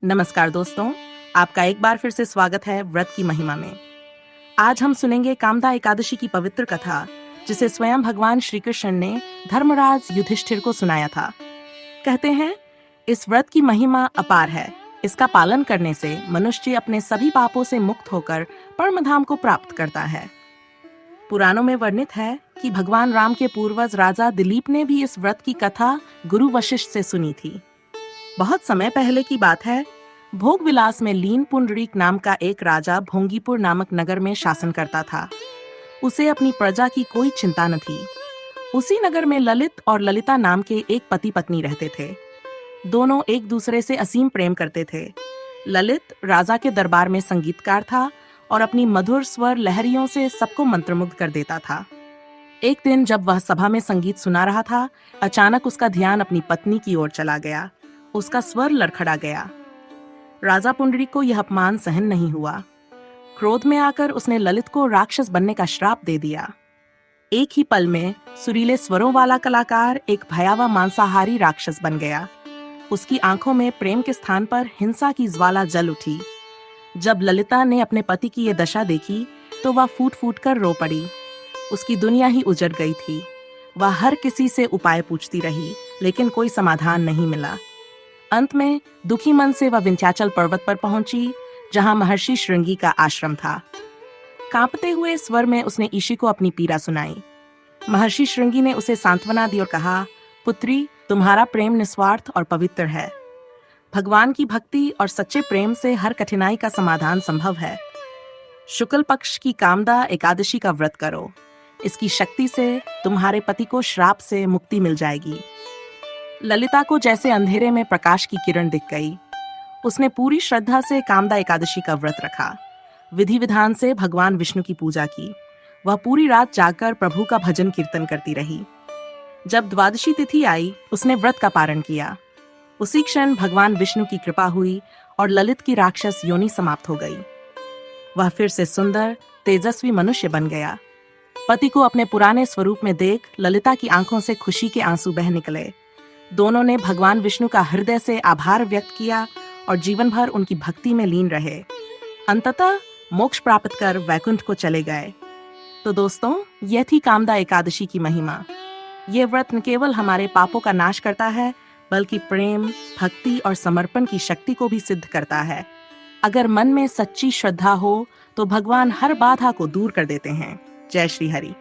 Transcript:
नमस्कार दोस्तों, आपका एक बार फिर से स्वागत है व्रत की महिमा में। आज हम सुनेंगे कामदा एकादशी की पवित्र कथा, जिसे स्वयं भगवान श्री कृष्ण ने धर्मराज युधिष्ठिर को सुनाया था। कहते हैं, इस व्रत की महिमा अपार है। इसका पालन करने से मनुष्य अपने सभी पापों से मुक्त होकर परमधाम को प्राप्त करता है। पुराणों में वर्णित है कि भगवान राम के पूर्वज राजा दिलीप ने भी इस व्रत की कथा गुरु वशिष्ठ से सुनी थी। बहुत समय पहले की बात है। भोग विलास में लीन पुंडरीक नाम का एक राजा भोंगीपुर नामक नगर में शासन करता था। उसे अपनी प्रजा की कोई चिंता न थी। उसी नगर में ललित और ललिता नाम के एक पति पत्नी रहते थे। दोनों एक दूसरे से असीम प्रेम करते थे। ललित राजा के दरबार में संगीतकार था और अपनी मधुर स्वर लहरियों से सबको मंत्रमुग्ध कर देता था। एक दिन जब वह सभा में संगीत सुना रहा था, अचानक उसका ध्यान अपनी पत्नी की ओर चला गया। उसका स्वर लड़खड़ा गया। राजा पुंडरीक को यह अपमान सहन नहीं हुआ। क्रोध में आकर उसने ललित को राक्षस बनने का श्राप दे दिया। एक ही पल में सुरीले स्वरों वाला कलाकार एक भयावह मांसाहारी राक्षस बन गया। उसकी आंखों में प्रेम के स्थान पर हिंसा की ज्वाला जल उठी। जब ललिता ने अपने पति की यह दशा देखी तो वह फूट फूट कर रो पड़ी। उसकी दुनिया ही उजड़ गई थी। वह हर किसी से उपाय पूछती रही, लेकिन कोई समाधान नहीं मिला। अंत में दुखी मन से वह विंध्याचल पर्वत पर पहुंची, जहां महर्षि श्रृंगी का आश्रम था। कांपते हुए स्वर में उसने ईशी को अपनी पीड़ा सुनाई। महर्षि श्रृंगी ने उसे सांत्वना दी और कहा, पुत्री, तुम्हारा प्रेम निस्वार्थ और पवित्र है। भगवान की भक्ति और सच्चे प्रेम से हर कठिनाई का समाधान संभव है। शुक्ल पक्ष की कामदा एकादशी का व्रत करो। इसकी शक्ति से तुम्हारे पति को श्राप से मुक्ति मिल जाएगी। ललिता को जैसे अंधेरे में प्रकाश की किरण दिख गई। उसने पूरी श्रद्धा से कामदा एकादशी का व्रत रखा। विधि विधान से भगवान विष्णु की पूजा की। वह पूरी रात जाकर प्रभु का भजन कीर्तन करती रही। जब द्वादशी तिथि आई, उसने व्रत का पारण किया। उसी क्षण भगवान विष्णु की कृपा हुई और ललित की राक्षस योनि समाप्त हो गई। वह फिर से सुंदर, तेजस्वी मनुष्य बन गया। पति को अपने पुराने स्वरूप में देख ललिता की आंखों से खुशी के आंसू बह निकले। दोनों ने भगवान विष्णु का हृदय से आभार व्यक्त किया और जीवन भर उनकी भक्ति में लीन रहे। अंततः मोक्ष प्राप्त कर वैकुंठ को चले गए। तो दोस्तों, यह थी कामदा एकादशी की महिमा। ये व्रत न केवल हमारे पापों का नाश करता है, बल्कि प्रेम, भक्ति और समर्पण की शक्ति को भी सिद्ध करता है। अगर मन में सच्ची श्रद्धा हो तो भगवान हर बाधा को दूर कर देते हैं। जय श्री हरि।